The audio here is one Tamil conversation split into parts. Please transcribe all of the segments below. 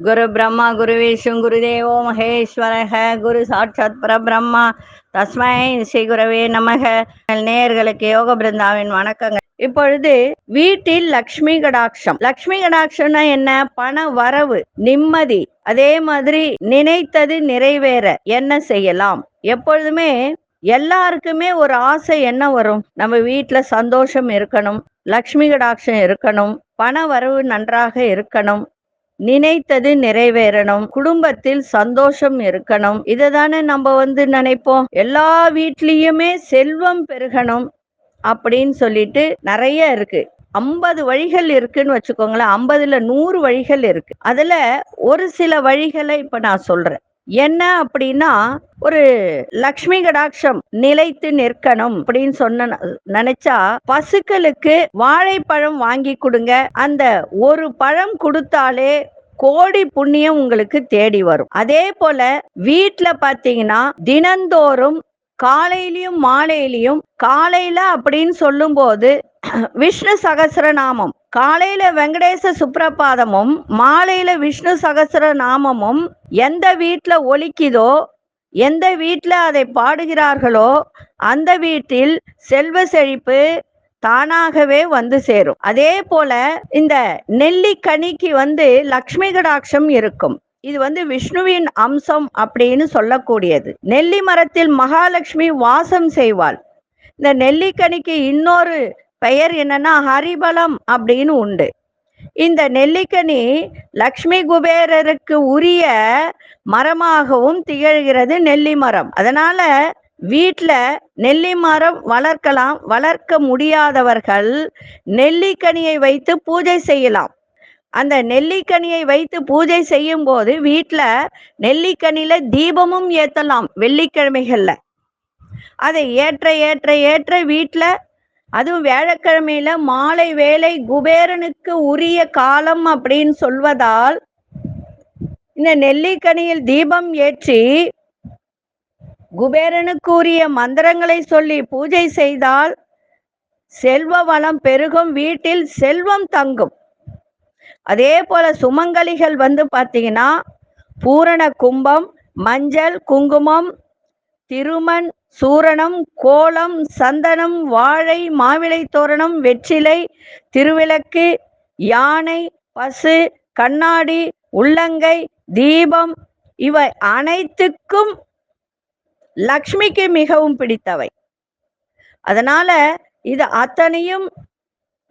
குரு பிரம்மா குரு விஷ்ணு குருதேவோ மகேஸ்வரக குரு சாட்சாத் பரபிரம்மா தஸ்மை ஸ்ரீ குரவே நமக. நேயர்களுக்கு யோக பிருந்தாவின் வணக்கங்கள். இப்பொழுது வீட்டில் லக்ஷ்மி கடாட்சம். லக்ஷ்மி கடாட்சம்னா என்ன? பண வரவு, நிம்மதி, அதே மாதிரி நினைத்தது நிறைவேற என்ன செய்யலாம்? எப்பொழுதுமே எல்லாருக்குமே ஒரு ஆசை என்ன வரும்? நம்ம வீட்டுல சந்தோஷம் இருக்கணும், லக்ஷ்மி கடாட்சம் இருக்கணும், பண வரவு நன்றாக இருக்கணும், நினைத்தது நிறைவேறணும், குடும்பத்தில் சந்தோஷம் இருக்கணும். இதுதானே நம்ம நினைப்போம். எல்லா வீட்லயுமே செல்வம் பெருகணும் அப்படின்னு சொல்லிட்டு நிறைய இருக்கு. 50 வழிகள் இருக்குன்னு வச்சுக்கோங்களேன். 50ல 100 வழிகள் இருக்கு. அதுல ஒரு சில வழிகளை இப்ப நான் சொல்றேன். என்ன அப்படின்னா, ஒரு லக்ஷ்மி கடாட்சம் நிலைத்து நிற்கணும் அப்படின்னு நினைச்சா பசுக்களுக்கு வாழைப்பழம் வாங்கி கொடுங்க. அந்த ஒரு பழம் கொடுத்தாலே கோடி புண்ணியம் உங்களுக்கு தேடி வரும். அதே போல வீட்டுல பாத்தீங்கன்னா தினந்தோறும் காலையிலயும் மாலையிலயும், காலையில அப்படின்னு சொல்லும் போது விஷ்ணு சகஸ்ரநாமம், காலையில வெங்கடேச சுப்ரபாதமும் மாலையில விஷ்ணு சகஸ்ரநாமமும் எந்த வீட்டுல ஒலிக்குதோ, எந்த வீட்டுல அதை பாடுகிறார்களோ அந்த வீட்டில் செல்வ செழிப்பு தானாகவே வந்து சேரும். அதே போல இந்த நெல்லிக்கனிக்கு லக்ஷ்மி கடாட்சம் இருக்கும். இது விஷ்ணுவின் அம்சம் அப்படின்னு சொல்லக்கூடியது. நெல்லி மரத்தில் மகாலட்சுமி வாசம் செய்வாள். இந்த நெல்லிக்கனிக்கு இன்னொரு பெயர் என்னன்னா ஹரிபலம் அப்படின்னு உண்டு. இந்த நெல்லிக்கனி லக்ஷ்மி குபேரருக்கு உரிய மரமாகவும் திகழ்கிறது நெல்லி மரம். அதனால வீட்டுல நெல்லி மரம் வளர்க்கலாம். வளர்க்க முடியாதவர்கள் நெல்லிக்கனியை வைத்து பூஜை செய்யலாம். அந்த நெல்லிக்கனியை வைத்து பூஜை செய்யும் போது வீட்டுல நெல்லிக்கனில தீபமும் ஏத்தலாம். வெள்ளிக்கிழமைகள்ல அதை ஏற்ற ஏற்ற ஏற்ற வீட்டுல, அதுவும் வியாழக்கிழமையில மாலை வேளை குபேரனுக்கு உரிய காலம் அப்படின்னு சொல்வதால் இந்த நெல்லிக்கனியில் தீபம் ஏற்றி குபேரனுக்கு உரிய மந்திரங்களை சொல்லி பூஜை செய்தால் செல்வ வளம் பெருகும், வீட்டில் செல்வம் தங்கும். அதே போல சுமங்கலிகள் பாத்தீங்கன்னா பூரண கும்பம், மஞ்சள், குங்குமம், திருமண், சூரணம், கோலம், சந்தனம், வாழை, மாவிளை தோரணம், வெற்றிலை, திருவிளக்கு, யானை, பசு, கண்ணாடி, உள்ளங்கை, தீபம், இவை அனைத்துக்கும் லக்ஷ்மிக்கு மிகவும் பிடித்தவை. அதனால இது அத்தனையும்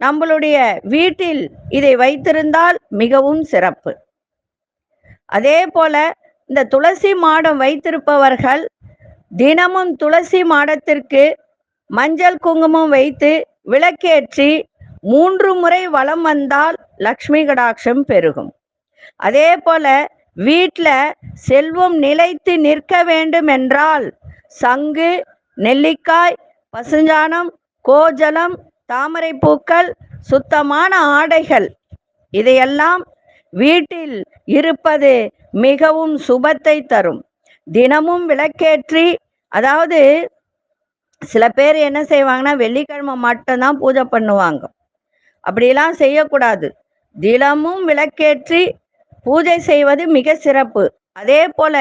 நம்மளுடைய வீட்டில் இதை வைத்திருந்தால் மிகவும் சிறப்பு. அதே போல இந்த துளசி மாடம் வைத்திருப்பவர்கள் தினமும் துளசி மாடத்திற்கு மஞ்சள் குங்குமம் வைத்து விளக்கேற்றி 3 முறை வலம் வந்தால் லக்ஷ்மி கடாட்சம் பெருகும். அதே போல வீட்டுல செல்வம் நிலைத்து நிற்க வேண்டும் என்றால் சங்கு, நெல்லிக்காய், பசுஞ்சாணம், கோஜலம், தாமரை பூக்கள், சுத்தமான ஆடைகள், இதையெல்லாம் வீட்டில் இருப்பது மிகவும் சுபத்தை தரும். தினமும் விளக்கேற்றி, அதாவது சில பேர் என்ன செய்வாங்கன்னா வெள்ளிக்கிழமை மட்டும்தான் பூஜை பண்ணுவாங்க. அப்படியெல்லாம் செய்யக்கூடாது. தினமும் விளக்கேற்றி பூஜை செய்வது மிக சிறப்பு. அதே போல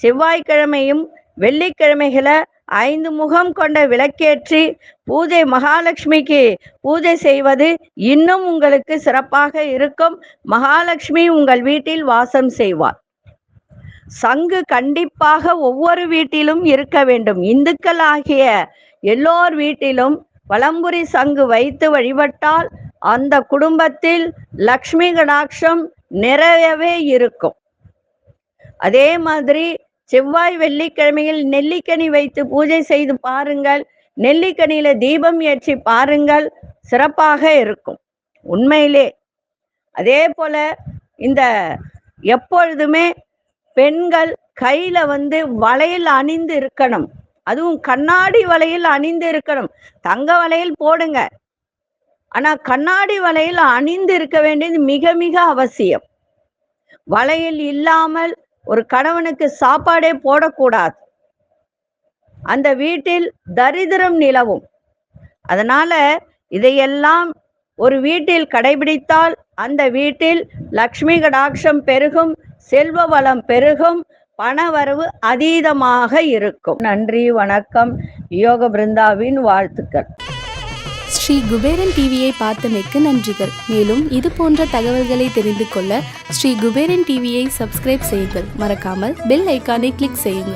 செவ்வாய்க்கிழமையும் வெள்ளிக்கிழமைகளை 5 முகம் கொண்ட விளக்கேற்றி பூஜை, மகாலட்சுமிக்கு பூஜை செய்வது இன்னும் உங்களுக்கு சிறப்பாக இருக்கும். மகாலட்சுமி உங்கள் வீட்டில் வாசம் செய்வார். சங்கு கண்டிப்பாக ஒவ்வொரு வீட்டிலும் இருக்க வேண்டும். இந்துக்கள் ஆகிய எல்லோர் வீட்டிலும் வலம்புரி சங்கு வைத்து வழிபட்டால் அந்த குடும்பத்தில் லக்ஷ்மி கடாட்சம் நிறையவே இருக்கும். அதே மாதிரி செவ்வாய் வெள்ளிக்கிழமையில் நெல்லிக்கனி வைத்து பூஜை செய்து பாருங்கள். நெல்லிக்கனியில தீபம் ஏற்றி பாருங்கள், சிறப்பாக இருக்கும் உண்மையிலே. அதே போல இந்த எப்பொழுதுமே பெண்கள் கையில வளையல் அணிந்து இருக்கணும். அதுவும் கண்ணாடி வளையல் அணிந்து இருக்கணும். தங்க வளையல் போடுங்க, ஆனா கண்ணாடி வளையல் அணிந்து இருக்க வேண்டியது மிக மிக அவசியம். வளையல் இல்லாமல் ஒரு கணவனுக்கு சாப்பாடே போடக்கூடாது. அந்த வீட்டில் தரித்திரம் நிலவும். அதனால இதையெல்லாம் ஒரு வீட்டில் கடைபிடித்தால் அந்த வீட்டில் லக்ஷ்மி கடாட்சம் பெருகும், செல்வ வளம் பெருகும், பணவரவு அதீதமாக இருக்கும். நன்றி, வணக்கம். யோக பிருந்தாவின் வாழ்த்துக்கள். ஸ்ரீ குபேரன் டிவியை பார்த்தமைக்கு நன்றிகள். மேலும் இது போன்ற தகவல்களை தெரிந்து கொள்ள ஸ்ரீ குபேரன் டிவியை சப்ஸ்கிரைப் செய்யுங்கள். மறக்காமல் பெல் ஐக்கானை கிளிக் செய்யுங்கள்.